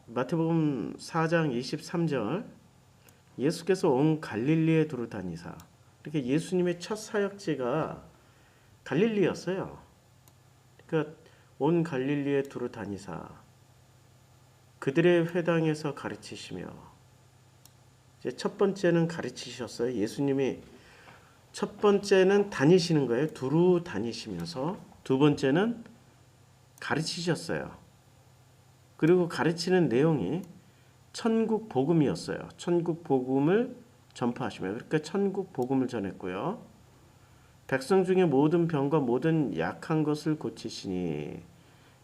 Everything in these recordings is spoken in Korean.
마태복음 4장 23절 예수께서 온 갈릴리에 두루 다니사 이렇게 예수님의 첫 사역지가 갈릴리였어요. 그러니까 온 갈릴리에 두루 다니사 그들의 회당에서 가르치시며 이제 첫 번째는 가르치셨어요. 예수님이 첫 번째는 다니시는 거예요. 두루 다니시면서 두 번째는 가르치셨어요. 그리고 가르치는 내용이 천국 복음이었어요. 천국 복음을 전파하시며 그러니까 천국 복음을 전했고요. 백성 중에 모든 병과 모든 약한 것을 고치시니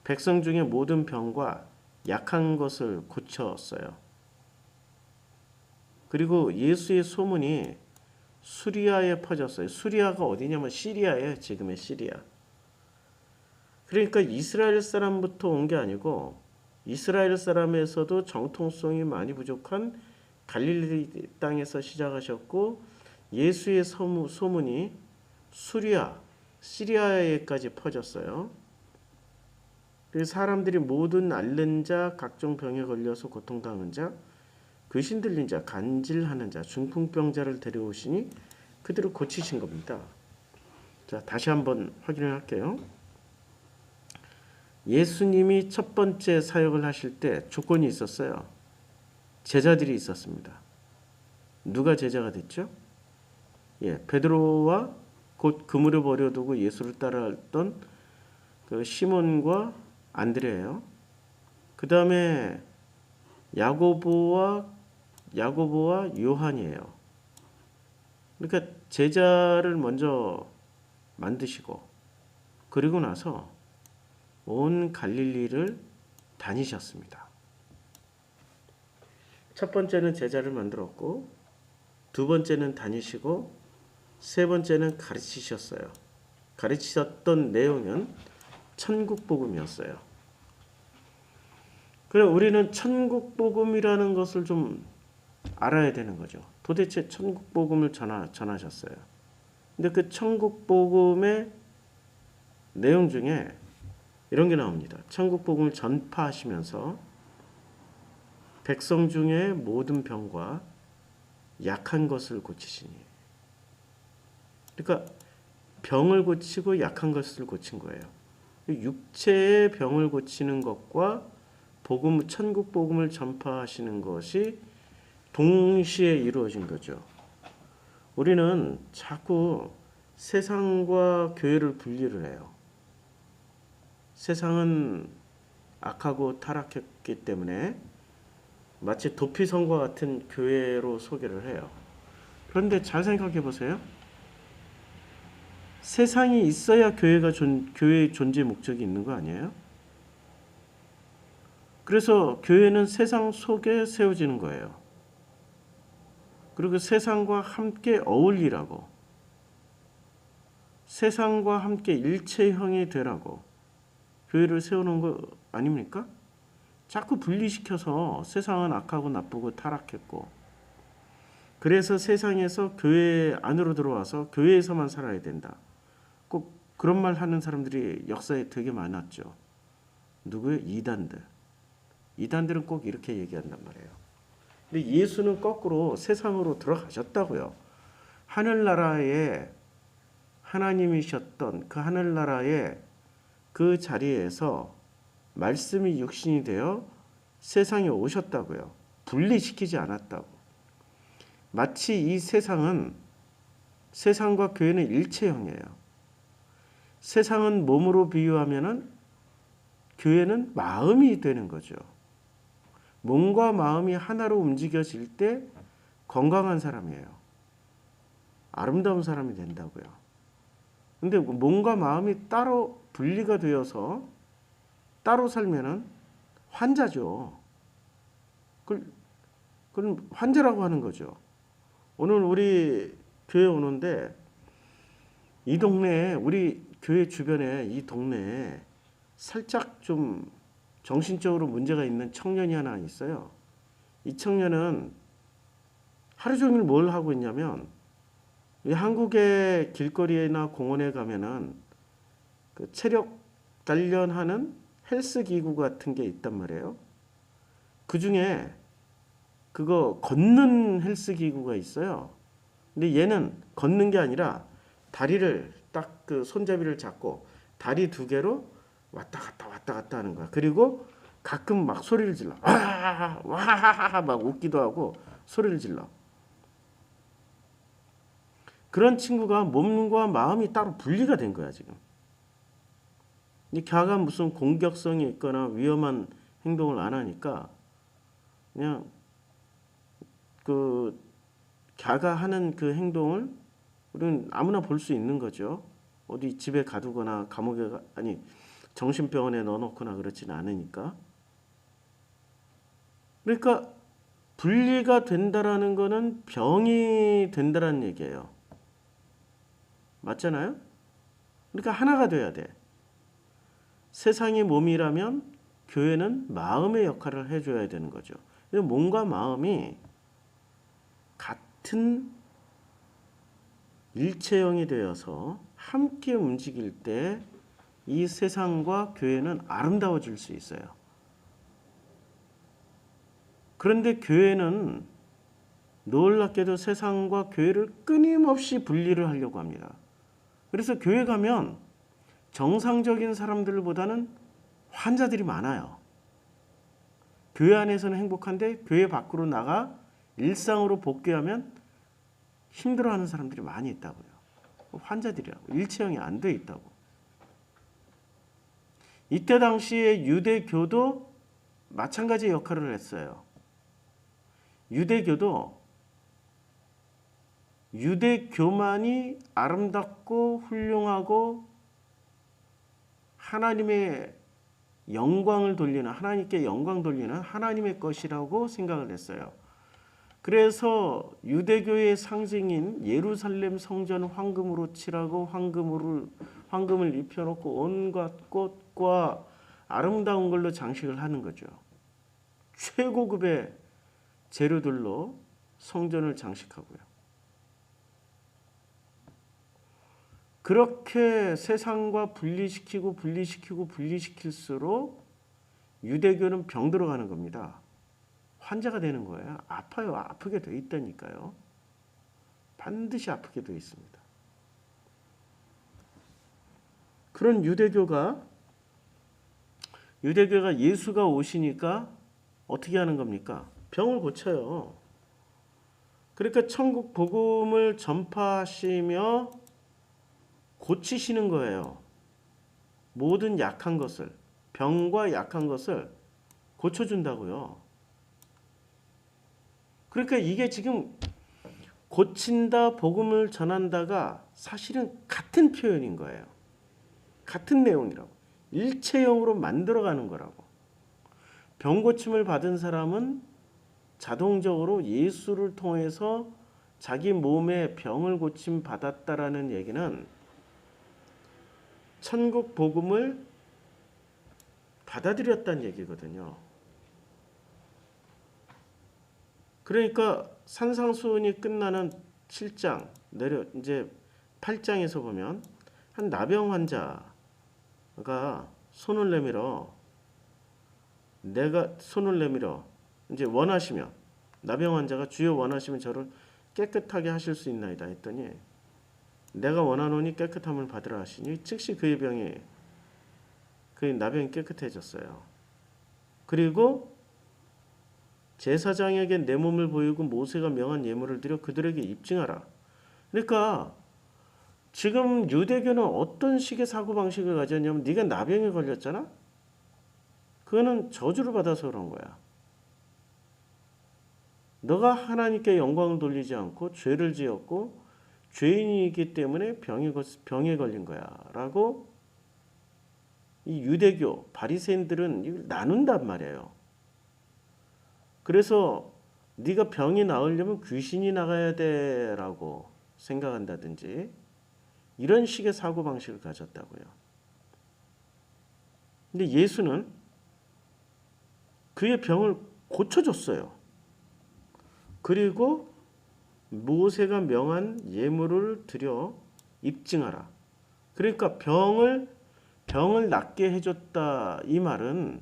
백성 중에 모든 병과 약한 것을 고쳤어요. 그리고 예수의 소문이 수리아에 퍼졌어요. 수리아가 어디냐면 시리아예요. 지금의 시리아. 그러니까 이스라엘 사람부터 온 게 아니고 이스라엘 사람에서도 정통성이 많이 부족한 갈릴리 땅에서 시작하셨고 예수의 소문이 수리아, 시리아에까지 퍼졌어요. 그래서 사람들이 모든 앓는 자, 각종 병에 걸려서 고통당한 자, 귀신 들린 자, 간질하는 자, 중풍병자를 데려오시니 그들을 고치신 겁니다. 자, 다시 한번 확인을 할게요. 예수님이 첫 번째 사역을 하실 때 조건이 있었어요. 제자들이 있었습니다. 누가 제자가 됐죠? 베드로와 곧 그물을 버려두고 예수를 따라왔던 그 시몬과 안드레예요. 그 다음에 야고보와 요한이에요. 그러니까 제자를 먼저 만드시고 그리고 나서 온 갈릴리를 다니셨습니다. 첫 번째는 제자를 만들었고 두 번째는 다니시고 세 번째는 가르치셨어요. 가르치셨던 내용은 천국 복음이었어요. 그래 우리는 천국 복음이라는 것을 좀 알아야 되는 거죠. 도대체 천국 복음을 전하셨어요. 근데 그 천국 복음의 내용 중에 이런 게 나옵니다. 천국 복음을 전파하시면서 백성 중에 모든 병과 약한 것을 고치시니. 그러니까 병을 고치고 약한 것을 고친 거예요. 육체의 병을 고치는 것과 천국 복음을 전파하시는 것이 동시에 이루어진 거죠. 우리는 자꾸 세상과 교회를 분리를 해요. 세상은 악하고 타락했기 때문에 마치 도피성과 같은 교회로 소개를 해요. 그런데 잘 생각해 보세요. 세상이 있어야 교회의 존재 목적이 있는 거 아니에요? 그래서 교회는 세상 속에 세워지는 거예요. 그리고 세상과 함께 어울리라고, 세상과 함께 일체형이 되라고 교회를 세우는 거 아닙니까? 자꾸 분리시켜서 세상은 악하고 나쁘고 타락했고 그래서 세상에서 교회 안으로 들어와서 교회에서만 살아야 된다. 꼭 그런 말 하는 사람들이 역사에 되게 많았죠. 누구요? 이단들은 꼭 이렇게 얘기한단 말이에요. 근데 예수는 거꾸로 세상으로 들어가셨다고요. 하늘나라에 하나님이셨던 그 하늘나라의 그 자리에서 말씀이 육신이 되어 세상에 오셨다고요. 분리시키지 않았다고. 마치 이 세상은 세상과 교회는 일체형이에요. 세상은 몸으로 비유하면은 교회는 마음이 되는 거죠. 몸과 마음이 하나로 움직여질 때 건강한 사람이에요. 아름다운 사람이 된다고요. 근데 몸과 마음이 따로 분리가 되어서 따로 살면은 환자죠. 그건 환자라고 하는 거죠. 오늘 우리 교회 오는데 이 동네에 우리 교회 주변에 이 동네에 살짝 좀 정신적으로 문제가 있는 청년이 하나 있어요. 이 청년은 하루 종일 뭘 하고 있냐면 한국의 길거리나 공원에 가면은 그 체력 단련하는 헬스 기구 같은 게 있단 말이에요. 그 중에 그거 걷는 헬스 기구가 있어요. 근데 얘는 걷는 게 아니라 다리를 딱 그 손잡이를 잡고 다리 두 개로 왔다 갔다 하는 거야. 그리고 가끔 막 소리를 질러. 와하하하 막 웃기도 하고 소리를 질러. 그런 친구가 몸과 마음이 따로 분리가 된 거야, 지금. 이 걔가 무슨 공격성이 있거나 위험한 행동을 안 하니까 그냥 그 걔가 하는 그 행동을 우리는 아무나 볼 수 있는 거죠. 어디 집에 가두거나 감옥에 아니 정신병원에 넣어놓거나 그렇지는 않으니까. 그러니까 분리가 된다라는 거는 병이 된다라는 얘기예요. 맞잖아요? 그러니까 하나가 돼야 돼. 세상이 몸이라면 교회는 마음의 역할을 해줘야 되는 거죠. 몸과 마음이 같은 일체형이 되어서 함께 움직일 때 이 세상과 교회는 아름다워질 수 있어요. 그런데 교회는 놀랍게도 세상과 교회를 끊임없이 분리를 하려고 합니다. 그래서 교회 가면 정상적인 사람들보다는 환자들이 많아요. 교회 안에서는 행복한데 교회 밖으로 나가 일상으로 복귀하면 힘들어하는 사람들이 많이 있다고요. 환자들이라고. 일체형이 안 돼 있다고. 이때 당시에 유대교도 마찬가지 역할을 했어요. 유대교도 유대교만이 아름답고 훌륭하고 하나님의 영광을 돌리는, 하나님께 영광 돌리는 하나님의 것이라고 생각을 했어요. 그래서 유대교의 상징인 예루살렘 성전 황금으로 칠하고 황금을 입혀놓고 온갖 꽃과 아름다운 걸로 장식을 하는 거죠. 최고급의 재료들로 성전을 장식하고요. 그렇게 세상과 분리시킬수록 유대교는 병들어가는 겁니다. 환자가 되는 거예요. 아파요. 아프게 돼 있다니까요. 반드시 아프게 돼 있습니다. 그런 유대교가 예수가 오시니까 어떻게 하는 겁니까? 병을 고쳐요. 그러니까 천국 복음을 전파하시며 고치시는 거예요. 모든 약한 것을, 병과 약한 것을 고쳐준다고요. 그러니까 이게 지금 고친다, 복음을 전한다가 사실은 같은 표현인 거예요. 같은 내용이라고. 일체형으로 만들어가는 거라고. 병 고침을 받은 사람은 자동적으로 예수를 통해서 자기 몸의 병을 고침 받았다라는 얘기는 천국 복음을 받아들였다는 얘기거든요. 그러니까 산상수훈이 끝나는 7장 이제 8장에서 보면 한 나병 환자가 손을 내밀어 이제 원하시면 나병 환자가 주여 원하시면 저를 깨끗하게 하실 수 있나이다 했더니 내가 원하노니 깨끗함을 받으라 하시니 즉시 그의 나병이 깨끗해졌어요. 그리고 제사장에게 내 몸을 보이고 모세가 명한 예물을 드려 그들에게 입증하라. 그러니까 지금 유대교는 어떤 식의 사고방식을 가졌냐면 네가 나병에 걸렸잖아? 그거는 저주를 받아서 그런 거야. 너가 하나님께 영광을 돌리지 않고 죄를 지었고 죄인이기 때문에 병에 걸린 거야 라고 이 유대교 바리새인들은 이걸 나눈단 말이에요. 그래서 네가 병이 나으려면 귀신이 나가야 돼라고 생각한다든지 이런 식의 사고방식을 가졌다고요. 근데 예수는 그의 병을 고쳐줬어요. 그리고 모세가 명한 예물을 드려 입증하라. 그러니까 병을 낫게 해줬다. 이 말은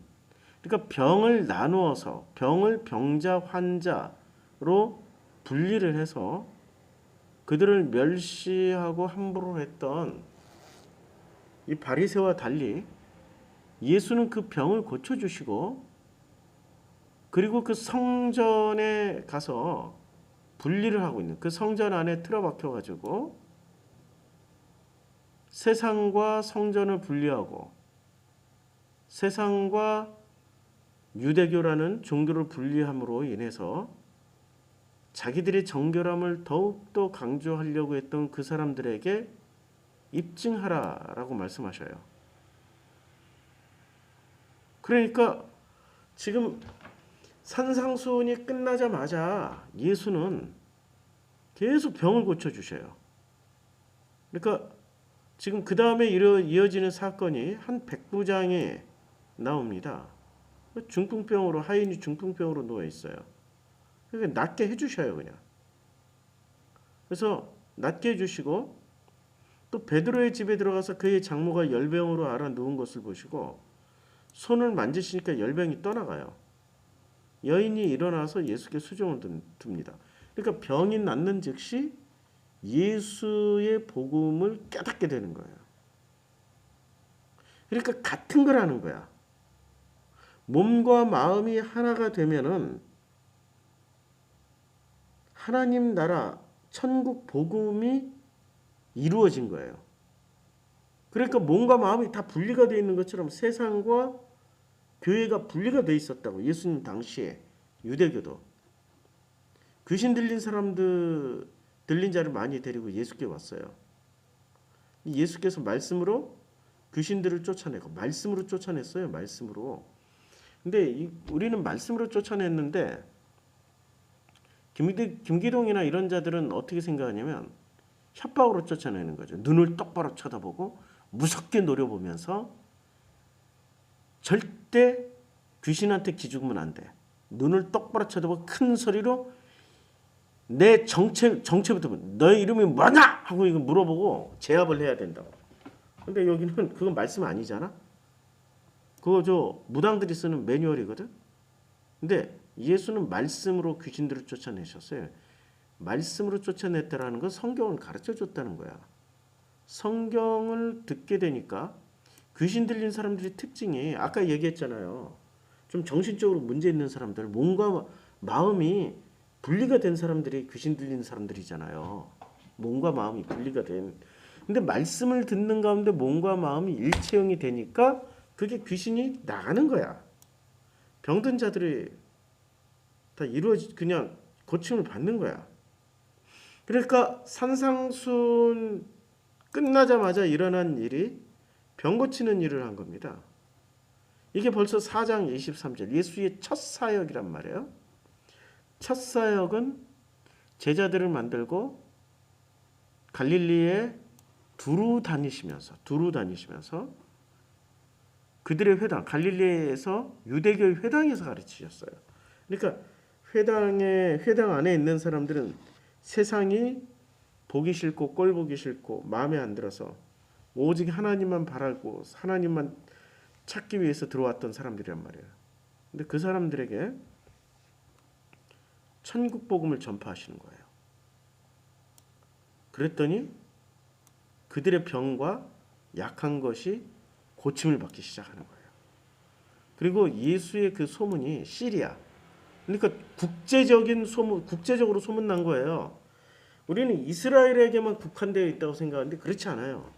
그러니까 병을 나누어서 병을 병자 환자로 분리를 해서 그들을 멸시하고 함부로 했던 이 바리새와 달리 예수는 그 병을 고쳐주시고 그리고 그 성전에 가서 분리를 하고 있는 그 성전 안에 틀어박혀 가지고 세상과 성전을 분리하고 세상과 유대교라는 종교를 분리함으로 인해서 자기들의 정결함을 더욱더 강조하려고 했던 그 사람들에게 입증하라라고 말씀하셔요. 그러니까 지금 산상수훈이 끝나자마자 예수는 계속 병을 고쳐주셔요. 그러니까 지금 그 다음에 이어지는 사건이 한 백부장에 나옵니다. 중풍병으로 하인이 중풍병으로 누워 있어요. 그러니까 낫게 해주셔요 그냥. 그래서 낫게 해주시고 또 베드로의 집에 들어가서 그의 장모가 열병으로 앓아 누운 것을 보시고 손을 만지시니까 열병이 떠나가요. 여인이 일어나서 예수께 수종을 둡니다. 그러니까 병이 낫는 즉시 예수의 복음을 깨닫게 되는 거예요. 그러니까 같은 걸 하는 거야. 몸과 마음이 하나가 되면은 하나님 나라 천국 복음이 이루어진 거예요. 그러니까 몸과 마음이 다 분리가 되어 있는 것처럼 세상과 교회가 분리가 되어 있었다고. 예수님 당시에 유대교도 귀신 들린 사람들 들린 자를 많이 데리고 예수께 왔어요. 예수께서 말씀으로 귀신들을 쫓아내고 말씀으로 쫓아냈어요. 말씀으로. 근데 우리는 말씀으로 쫓아냈는데 김기동이나 이런 자들은 어떻게 생각하냐면 협박으로 쫓아내는 거죠. 눈을 똑바로 쳐다보고 무섭게 노려보면서 절대 귀신한테 기죽으면 안 돼. 눈을 똑바로 쳐다보고 큰 소리로 내 정체부터 너의 이름이 뭐냐 하고 이거 물어보고 제압을 해야 된다고. 근데 여기는 그건 말씀 아니잖아. 그거 저 무당들이 쓰는 매뉴얼이거든. 근데 예수는 말씀으로 귀신들을 쫓아내셨어요. 말씀으로 쫓아냈다라는 건 성경을 가르쳐 줬다는 거야. 성경을 듣게 되니까 귀신 들린 사람들의 특징이 아까 얘기했잖아요. 좀 정신적으로 문제 있는 사람들, 몸과 마음이 분리가 된 사람들이 귀신 들리는 사람들이잖아요. 몸과 마음이 분리가 된. 근데 말씀을 듣는 가운데 몸과 마음이 일체형이 되니까 그게 귀신이 나가는 거야. 병든 자들이 다 그냥 고침을 받는 거야. 그러니까 산상순 끝나자마자 일어난 일이 병 고치는 일을 한 겁니다. 이게 벌써 4장 23절 예수의 첫 사역이란 말이에요. 첫 사역은 제자들을 만들고 갈릴리에 두루 다니시면서 그들의 회당 갈릴리에서 유대교의 회당에서 가르치셨어요. 그러니까 회당 안에 있는 사람들은 세상이 보기 싫고 꼴 보기 싫고 마음에 안 들어서 오직 하나님만 바라고 하나님만 찾기 위해서 들어왔던 사람들이란 말이에요. 근데 그 사람들에게 천국 복음을 전파하시는 거예요. 그랬더니 그들의 병과 약한 것이 고침을 받기 시작하는 거예요. 그리고 예수의 그 소문이 시리아, 그러니까 국제적으로 소문난 거예요. 우리는 이스라엘에게만 국한되어 있다고 생각하는데 그렇지 않아요.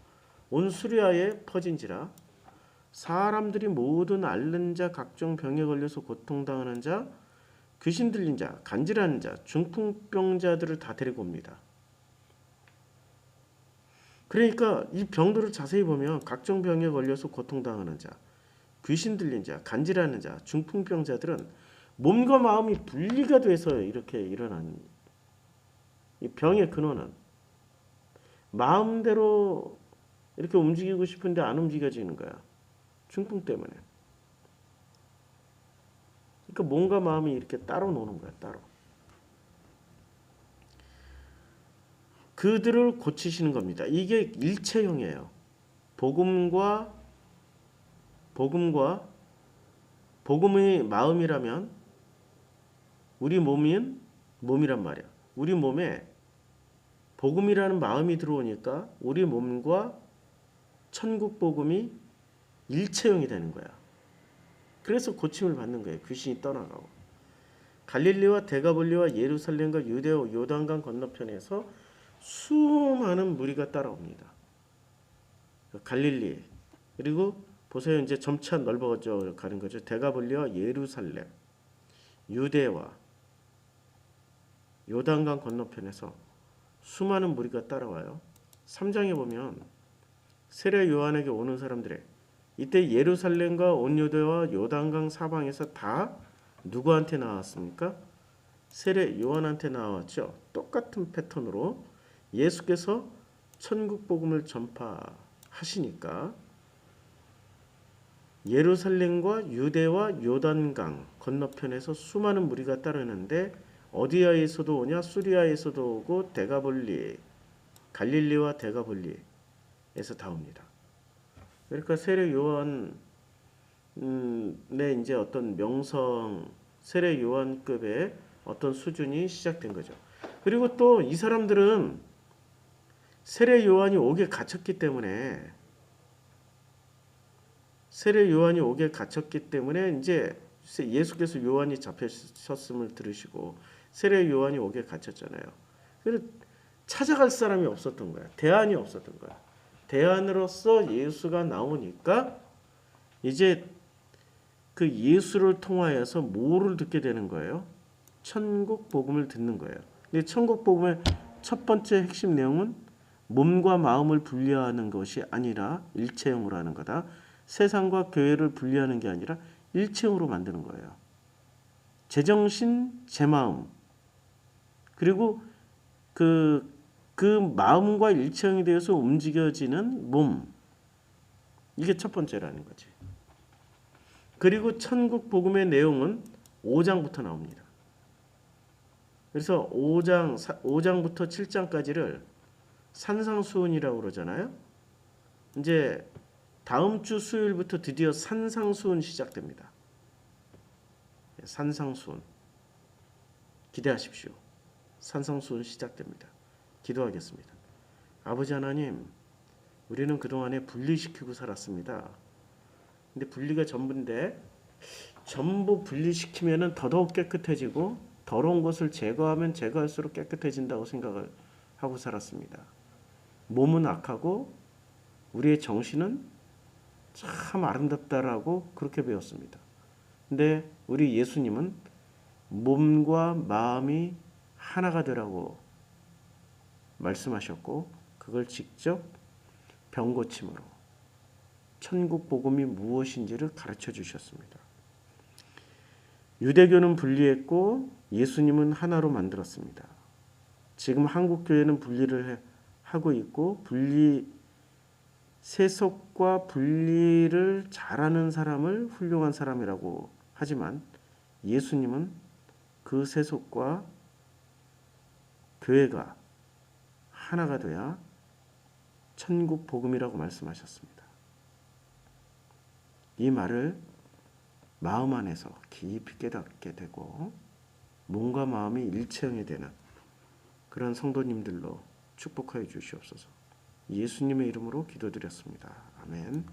온 수리아에 퍼진지라 사람들이 모든 앓는 자, 각종 병에 걸려서 고통당하는 자, 귀신 들린 자, 간질하는 자, 중풍병자들을 다 데리고 옵니다. 그러니까 이 병들을 자세히 보면 각종 병에 걸려서 고통당하는 자, 귀신 들린 자, 간질하는 자, 중풍병자들은 몸과 마음이 분리가 돼서 이렇게 일어난 이 병의 근원은 마음대로 이렇게 움직이고 싶은데 안 움직여지는 거야. 중풍 때문에. 그러니까 몸과 마음이 이렇게 따로 노는 거야. 따로. 그들을 고치시는 겁니다. 이게 일체형이에요. 복음과 복음의 마음이라면 우리 몸이란 말이야. 우리 몸에 복음이라는 마음이 들어오니까 우리 몸과 천국 복음이 일체형이 되는 거야. 그래서 고침을 받는 거예요. 귀신이 떠나가고. 갈릴리와 데가볼리와 예루살렘과 유대와 요단강 건너편에서 수많은 무리가 따라옵니다. 갈릴리 그리고 보세요. 이제 점차 넓어져 가는 거죠. 데가볼리와 예루살렘, 유대와 요단강 건너편에서 수많은 무리가 따라와요. 3장에 보면 세례 요한에게 오는 사람들의 이때 예루살렘과 온 유대와 요단강 사방에서 다 누구한테 나왔습니까? 세례 요한한테 나왔죠. 똑같은 패턴으로 예수께서 천국 복음을 전파하시니까 예루살렘과 유대와 요단강 건너편에서 수많은 무리가 따르는데 어디야에서도 오냐? 수리아에서도 오고 데가볼리, 갈릴리와 데가볼리에서 다 옵니다. 그러니까 세례 요한의 이제 어떤 명성, 세례 요한급의 어떤 수준이 시작된 거죠. 그리고 또 이 사람들은 세례 요한이 옥에 갇혔기 때문에 이제 예수께서 요한이 잡히셨음을 들으시고 세례 요한이 옥에 갇혔잖아요. 그래서 찾아갈 사람이 없었던 거야. 대안이 없었던 거야. 대안으로서 예수가 나오니까 이제 그 예수를 통하여서 뭐를 듣게 되는 거예요? 천국 복음을 듣는 거예요. 근데 천국 복음의 첫 번째 핵심 내용은 몸과 마음을 분리하는 것이 아니라 일체형으로 하는 거다. 세상과 교회를 분리하는 게 아니라 일체형으로 만드는 거예요. 제정신, 제마음 그리고 그 마음과 일체형이 되어서 움직여지는 몸 이게 첫 번째라는 거지. 그리고 천국 복음의 내용은 5장부터 나옵니다. 그래서 5장부터 7장까지를 산상수훈이라고 그러잖아요. 이제 다음 주 수요일부터 드디어 산상수훈 시작됩니다. 산상수훈 기대하십시오. 산상수훈 시작됩니다. 기도하겠습니다. 아버지 하나님, 우리는 그동안에 분리시키고 살았습니다. 근데 분리가 전부인데 전부 분리시키면 더더욱 깨끗해지고 더러운 것을 제거하면 제거할수록 깨끗해진다고 생각을 하고 살았습니다. 몸은 악하고 우리의 정신은 참 아름답다라고 그렇게 배웠습니다. 근데 우리 예수님은 몸과 마음이 하나가 되라고 말씀하셨고 그걸 직접 병고침으로 천국 복음이 무엇인지를 가르쳐 주셨습니다. 유대교는 분리했고 예수님은 하나로 만들었습니다. 지금 한국 교회는 분리를 하고 있고 세속과 분리를 잘하는 사람을 훌륭한 사람이라고 하지만 예수님은 그 세속과 교회가 하나가 돼야 천국 복음이라고 말씀하셨습니다. 이 말을 마음 안에서 깊이 깨닫게 되고 몸과 마음이 일체형이 되는 그런 성도님들로 축복하여 주시옵소서. 예수님의 이름으로 기도드렸습니다. 아멘.